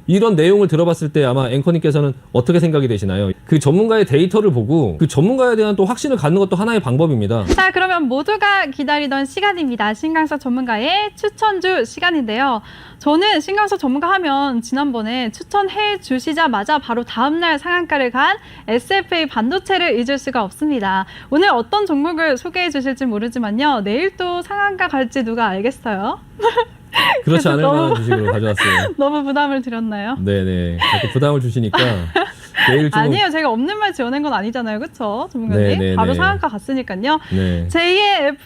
이런 내용을 들어봤을 때 아마 앵커님께서는 어떻게 생각이 되시나요? 그 전문가의 데이터를 보고 그 전문가에 대한 또 확신을 갖는 것도 하나의 방법입니다. 자, 그러면 모두가 기다리던 시간입니다. 신강사 전문가의 추천주 시간인데요. 저는 신강사 전문가 하면 지난번에 추천해 주시자마자 바로 다음날 상한가를 간 SFA 반도체를 잊을 수가 없습니다. 오늘 어떤 종목을 소개해 주실지 모르지만요. 내일 또 상한가 갈지 누가 알겠어요? 그렇지 않을 너무- 만한 주식으로 가져왔어요. 너무 부담을 드렸나요? 네네. 자꾸 부담을 주시니까 내일 좀 아니에요. 제가 없는 말 지어낸 건 아니잖아요. 그렇죠? 전문가님? 네네네. 바로 상한가 갔으니까요. 네. 제2의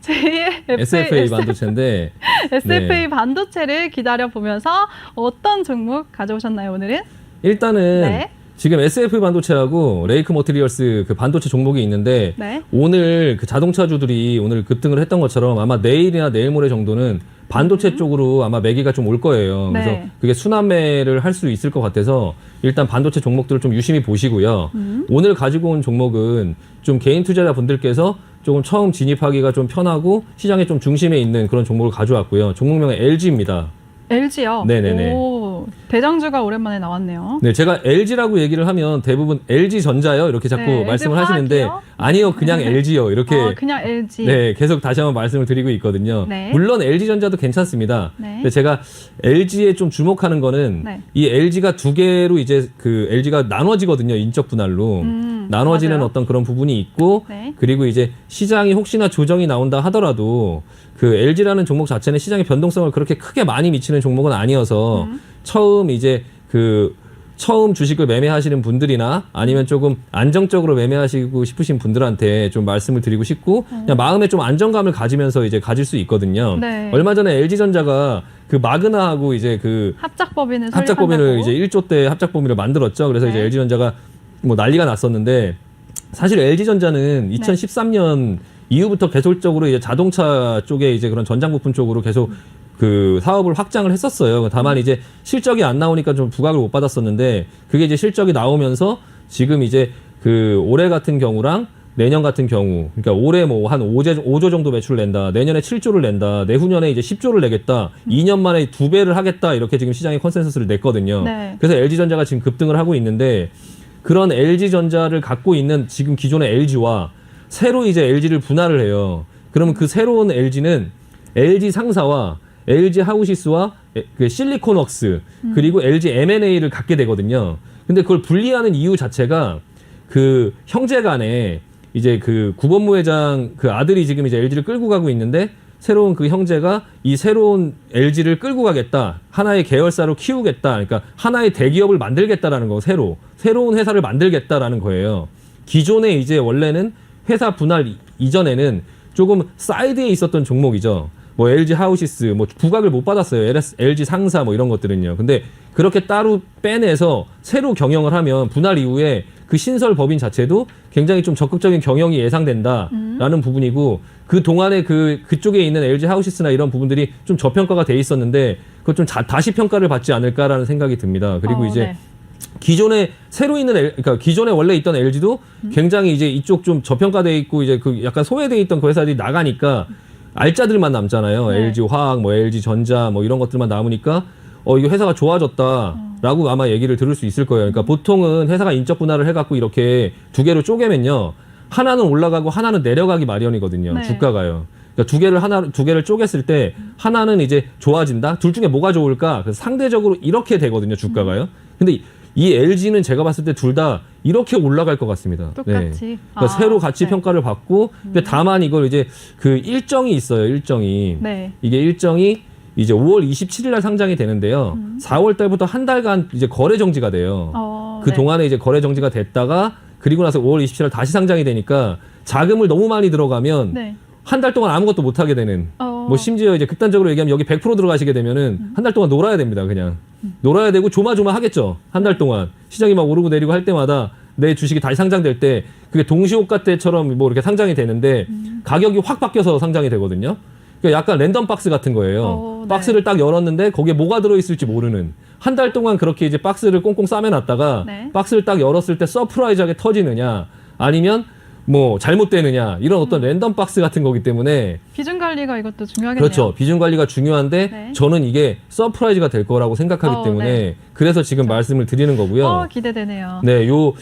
제2의 SFA 반도체인데 SFA 네. 반도체를 기다려보면서 어떤 종목 가져오셨나요, 오늘은? 일단은 네. 지금 SF 반도체하고 레이크 머티리얼스 그 반도체 종목이 있는데 네. 오늘 그 자동차주들이 오늘 급등을 했던 것처럼 아마 내일이나 내일 모레 정도는 반도체 쪽으로 아마 매기가 좀 올 거예요. 네. 그래서 그게 순환매를 할 수 있을 것 같아서 일단 반도체 종목들을 좀 유심히 보시고요. 오늘 가지고 온 종목은 좀 개인 투자자 분들께서 조금 처음 진입하기가 좀 편하고 시장에 좀 중심에 있는 그런 종목을 가져왔고요. 종목명은 LG입니다. LG요? 네네네. 오, 대장주가 오랜만에 나왔네요. 네, 제가 LG라고 얘기를 하면 대부분 LG전자요 이렇게 자꾸 네, 말씀을 LG 하시는데 화학이요? 아니요, 그냥 LG요 이렇게 그냥 LG. 네, 계속 다시 한번 말씀을 드리고 있거든요. 네. 물론 LG전자도 괜찮습니다. 네. 근데 제가 LG에 좀 주목하는 거는 네. 이 LG가 두 개로 이제 그 LG가 나눠지거든요. 인적 분할로. 나눠지는 맞아요. 어떤 그런 부분이 있고 네. 그리고 이제 시장이 혹시나 조정이 나온다 하더라도 그 LG라는 종목 자체는 시장의 변동성을 그렇게 크게 많이 미치는 종목은 아니어서 처음 주식을 매매하시는 분들이나 아니면 조금 안정적으로 매매하시고 싶으신 분들한테 좀 말씀을 드리고 싶고 그냥 마음에 좀 안정감을 가지면서 이제 가질 수 있거든요. 네. 얼마 전에 LG전자가 그 마그나하고 이제 그 합작법인을 합작법인을 설립한다고. 이제 1조 대 합작법인을 만들었죠. 그래서 네. 이제 LG전자가 뭐 난리가 났었는데 사실 LG전자는 2013년 이후부터 계속적으로 이제 자동차 쪽에 이제 그런 전장 부품 쪽으로 계속 그 사업을 확장을 했었어요. 다만 이제 실적이 안 나오니까 좀 부각을 못 받았었는데 그게 이제 실적이 나오면서 지금 이제 그 올해 같은 경우랑 내년 같은 경우 그러니까 올해 뭐 한 5조 정도 매출을 낸다. 내년에 7조를 낸다. 내후년에 이제 10조를 내겠다. 2년 만에 2배를 하겠다. 이렇게 지금 시장이 컨센서스를 냈거든요. 네. 그래서 LG전자가 지금 급등을 하고 있는데 그런 LG전자를 갖고 있는 지금 기존의 LG와 새로 이제 LG를 분할을 해요. 그러면 그 새로운 LG는 LG 상사와 LG 하우시스와 그 실리콘웍스 그리고 LG M&A를 갖게 되거든요. 근데 그걸 분리하는 이유 자체가 그 형제 간에 이제 그 구본무 회장 그 아들이 지금 이제 LG를 끌고 가고 있는데 새로운 그 형제가 이 새로운 LG를 끌고 가겠다. 하나의 계열사로 키우겠다. 그러니까 하나의 대기업을 만들겠다라는 거 새로운 회사를 만들겠다라는 거예요. 기존에 이제 원래는 회사 분할 이전에는 조금 사이드에 있었던 종목이죠. 뭐 LG 하우시스 뭐 부각을 못 받았어요. LG 상사 뭐 이런 것들은요. 근데 그렇게 따로 빼내서 새로 경영을 하면 분할 이후에 그 신설 법인 자체도 굉장히 좀 적극적인 경영이 예상된다라는 부분이고 그 동안에 그쪽에 있는 LG 하우시스나 이런 부분들이 좀 저평가가 돼 있었는데 그것 좀 다시 평가를 받지 않을까라는 생각이 듭니다. 그리고 이제 네. 기존에 새로 있는 그러니까 기존에 원래 있던 LG도 굉장히 이제 이쪽 좀 저평가돼 있고 이제 그 약간 소외돼 있던 그 회사들이 나가니까 알짜들만 남잖아요. 네. LG 화학, 뭐 LG 전자, 뭐 이런 것들만 남으니까 이거 회사가 좋아졌다라고 아마 얘기를 들을 수 있을 거예요. 그러니까 보통은 회사가 인적 분할을 해갖고 이렇게 두 개로 쪼개면요, 하나는 올라가고 하나는 내려가기 마련이거든요. 네. 주가가요. 그러니까 두 개를 쪼갰을 때 하나는 이제 좋아진다. 둘 중에 뭐가 좋을까? 그래서 상대적으로 이렇게 되거든요. 주가가요. 근데 이 LG는 제가 봤을 때 둘 다 이렇게 올라갈 것 같습니다. 똑같이. 그러니까 새로 같이 네. 평가를 받고, 근데 다만 이걸 이제 그 일정이 있어요. 일정이. 네. 이게 일정이 이제 5월 27일 날 상장이 되는데요. 4월 달부터 한 달간 이제 거래 정지가 돼요. 그 네. 동안에 이제 거래 정지가 됐다가 그리고 나서 5월 27일 날 다시 상장이 되니까 자금을 너무 많이 들어가면 네. 한 달 동안 아무것도 못 하게 되는. 뭐 심지어 이제 극단적으로 얘기하면 여기 100% 들어가시게 되면은 한 달 동안 놀아야 됩니다. 그냥 놀아야 되고 조마조마하겠죠. 한 달 동안 시장이 막 오르고 내리고 할 때마다 내 주식이 다시 상장될 때 그게 동시호가 때처럼 뭐 이렇게 상장이 되는데 가격이 확 바뀌어서 상장이 되거든요. 그러니까 약간 랜덤 박스 같은 거예요. 네. 박스를 딱 열었는데 거기에 뭐가 들어있을지 모르는. 한 달 동안 그렇게 이제 박스를 꽁꽁 싸매놨다가 네. 박스를 딱 열었을 때 서프라이즈하게 터지느냐, 아니면 뭐 잘못되느냐 이런 어떤 랜덤 박스 같은 거기 때문에 비중 관리가 이것도 중요하겠네요. 그렇죠. 비중 관리가 중요한데 네. 저는 이게 서프라이즈가 될 거라고 생각하기 때문에 네. 그래서 지금 말씀을 드리는 거고요. 기대되네요. 네, 요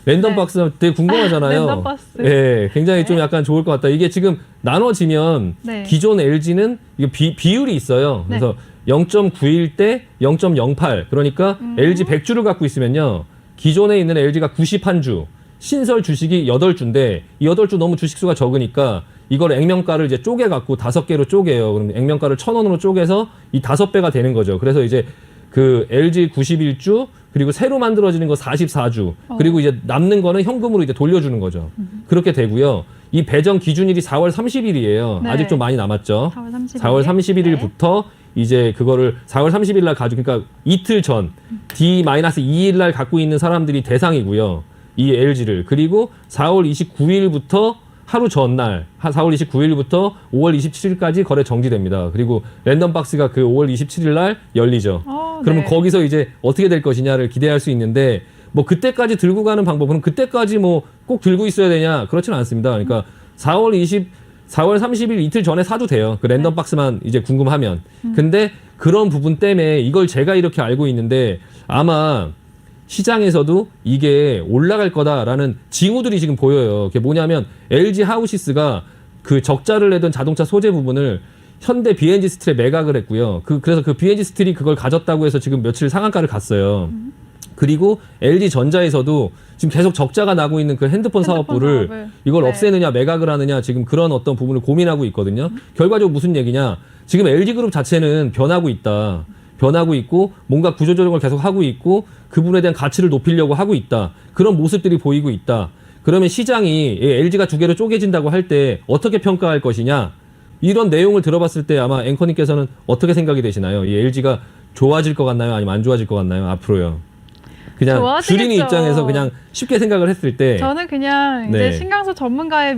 랜덤 네. 박스 되게 궁금하잖아요. 랜덤 박스. 네, 굉장히 네. 좀 약간 좋을 것 같다. 이게 지금 나눠지면 네. 기존 LG는 이게 비율이 있어요. 네. 그래서 0.91 대 0.08. 그러니까 LG 100주를 갖고 있으면요. 기존에 있는 LG가 91주, 신설 주식이 8주인데 이 8주 너무 주식수가 적으니까 이걸 액면가를 이제 쪼개 갖고 5개로 쪼개요. 그럼 액면가를 1,000원으로 쪼개서 이 5배가 되는 거죠. 그래서 이제 그 LG 91주 그리고 새로 만들어지는 거 44주 그리고 이제 남는 거는 현금으로 이제 돌려주는 거죠. 그렇게 되고요. 이 배정 기준일이 4월 30일이에요. 네. 아직 좀 많이 남았죠. 4월 30일. 4월 31일부터 이제 그거를 4월 30일 날 가지고 그러니까 이틀 전 D-2일 날 갖고 있는 사람들이 대상이고요. 이 LG를. 그리고 4월 29일부터 하루 전날 4월 29일부터 5월 27일까지 거래 정지됩니다. 그리고 랜덤 박스가 그 5월 27일 날 열리죠. 그러면 네. 거기서 이제 어떻게 될 것이냐를 기대할 수 있는데 뭐 그때까지 들고 가는 방법은 그때까지 뭐 꼭 들고 있어야 되냐 그렇지는 않습니다. 그러니까 4월 30일 이틀 전에 사도 돼요. 그 랜덤 박스만 이제 궁금하면. 근데 그런 부분 때문에 이걸 제가 이렇게 알고 있는데 아마 시장에서도 이게 올라갈 거다라는 징후들이 지금 보여요. 그게 뭐냐면 LG 하우시스가 그 적자를 내던 자동차 소재 부분을 현대 BNG 스틸에 매각을 했고요. 그래서 그 BNG 스틸이 그걸 가졌다고 해서 지금 며칠 상한가를 갔어요. 그리고 LG 전자에서도 지금 계속 적자가 나고 있는 그 핸드폰 사업부를 사업을. 이걸 네. 없애느냐 매각을 하느냐 지금 그런 어떤 부분을 고민하고 있거든요. 결과적으로 무슨 얘기냐? 지금 LG 그룹 자체는 변하고 있다. 변하고 있고 뭔가 구조조정을 계속 하고 있고 그 부분에 대한 가치를 높이려고 하고 있다. 그런 모습들이 보이고 있다. 그러면 시장이 LG가 두 개로 쪼개진다고 할 때 어떻게 평가할 것이냐? 이런 내용을 들어봤을 때 아마 앵커님께서는 어떻게 생각이 되시나요? 이 LG가 좋아질 것 같나요? 아니면 안 좋아질 것 같나요? 앞으로요. 그냥 좋아지겠죠. 주린이 입장에서 그냥 쉽게 생각을 했을 때 저는 그냥 네. 이제 신강서 전문가의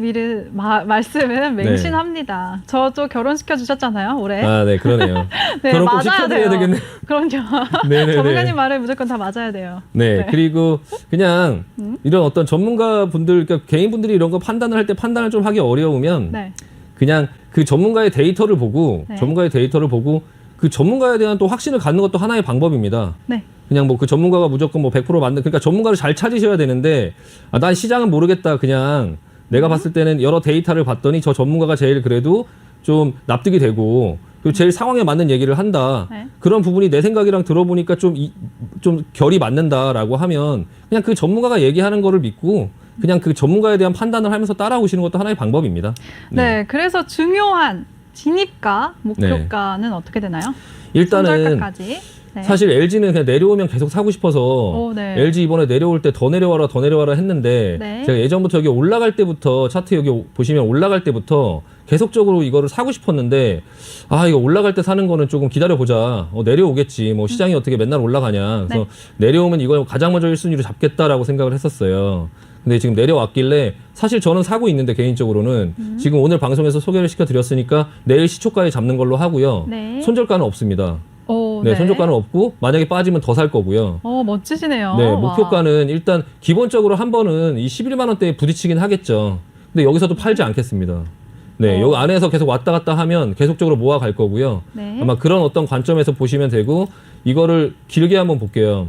말씀은 맹신합니다. 저도 결혼시켜 주셨잖아요, 올해. 아, 네, 그러네요. 네, 결혼 꼭 맞아야 시켜드려야 돼요. 되겠네요. 그럼요. 네네네. 전문가님 말을 무조건 다 맞아야 돼요. 네, 네. 그리고 그냥 이런 어떤 전문가 분들, 그러니까 개인분들이 이런 거 판단을 할 때 판단을 좀 하기 어려우면 네. 그냥 그 전문가의 데이터를 보고 네. 그 전문가에 대한 또 확신을 갖는 것도 하나의 방법입니다. 네. 그냥 뭐 그 전문가가 무조건 뭐 100% 맞는, 그러니까 전문가를 잘 찾으셔야 되는데, 아, 난 시장은 모르겠다. 그냥 내가 봤을 때는 여러 데이터를 봤더니 저 전문가가 제일 그래도 좀 납득이 되고, 그리고 제일 상황에 맞는 얘기를 한다. 네. 그런 부분이 내 생각이랑 들어보니까 좀 결이 맞는다라고 하면 그냥 그 전문가가 얘기하는 거를 믿고 그냥 그 전문가에 대한 판단을 하면서 따라오시는 것도 하나의 방법입니다. 네. 그래서 중요한 진입가, 목표가는 어떻게 되나요? 일단은 손절가까지. 네. 사실 LG는 그냥 내려오면 계속 사고 싶어서 오, 네. LG 이번에 내려올 때 더 내려와라 했는데 네. 제가 예전부터 여기 올라갈 때부터 차트 여기 보시면 올라갈 때부터 계속적으로 이거를 사고 싶었는데 아 이거 올라갈 때 사는 거는 조금 기다려보자. 내려오겠지. 뭐 시장이 어떻게 맨날 올라가냐. 그래서 내려오면 이걸 가장 먼저 1순위로 잡겠다라고 생각을 했었어요. 근데 지금 내려왔길래 사실 저는 사고 있는데 개인적으로는 지금 오늘 방송에서 소개를 시켜드렸으니까 내일 시초가에 잡는 걸로 하고요. 네. 손절가는 없습니다. 오, 네, 손절가는 없고 만약에 빠지면 더 살 거고요. 멋지시네요. 네, 와. 목표가는 일단 기본적으로 한 번은 이 11만 원대에 부딪히긴 하겠죠. 근데 여기서도 팔지 않겠습니다. 네, 여기 안에서 계속 왔다 갔다 하면 계속적으로 모아갈 거고요. 네. 아마 그런 어떤 관점에서 보시면 되고 이거를 길게 한번 볼게요.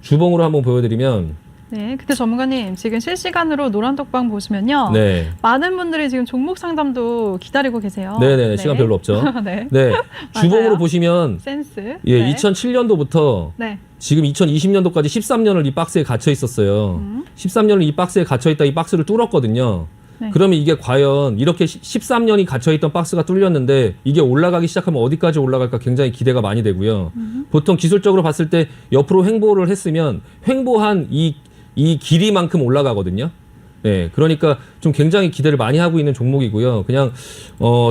주봉으로 한번 보여드리면 네, 그때 전문가님 지금 실시간으로 노란톡방 보시면요. 네, 많은 분들이 지금 종목 상담도 기다리고 계세요. 네네, 시간 별로 없죠. 네. 네, 주봉으로 맞아요. 보시면 센스. 예, 네. 2007년도부터 네. 지금 2020년도까지 13년을 이 박스에 갇혀 있었어요. 13년을 이 박스에 갇혀 있다 이 박스를 뚫었거든요. 네. 그러면 이게 과연 이렇게 13년이 갇혀 있던 박스가 뚫렸는데 이게 올라가기 시작하면 어디까지 올라갈까 굉장히 기대가 많이 되고요. 보통 기술적으로 봤을 때 옆으로 횡보를 했으면 횡보한 이 길이만큼 올라가거든요. 네, 그러니까 좀 굉장히 기대를 많이 하고 있는 종목이고요. 그냥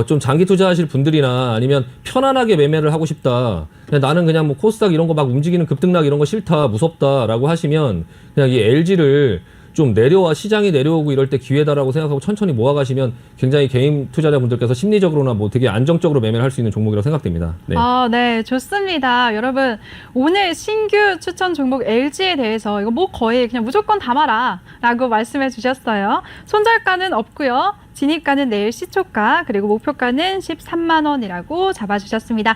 좀 장기 투자하실 분들이나 아니면 편안하게 매매를 하고 싶다. 그냥 나는 그냥 뭐 코스닥 이런 거 막 움직이는 급등락 이런 거 싫다, 무섭다라고 하시면 그냥 이 LG를 좀 시장이 내려오고 이럴 때 기회다라고 생각하고 천천히 모아가시면 굉장히 개인 투자자분들께서 심리적으로나 뭐 되게 안정적으로 매매를 할 수 있는 종목이라고 생각됩니다. 네. 네, 좋습니다. 여러분, 오늘 신규 추천 종목 LG에 대해서 이거 뭐 거의 그냥 무조건 담아라 라고 말씀해 주셨어요. 손절가는 없고요. 진입가는 내일 시초가, 그리고 목표가는 13만 원이라고 잡아주셨습니다.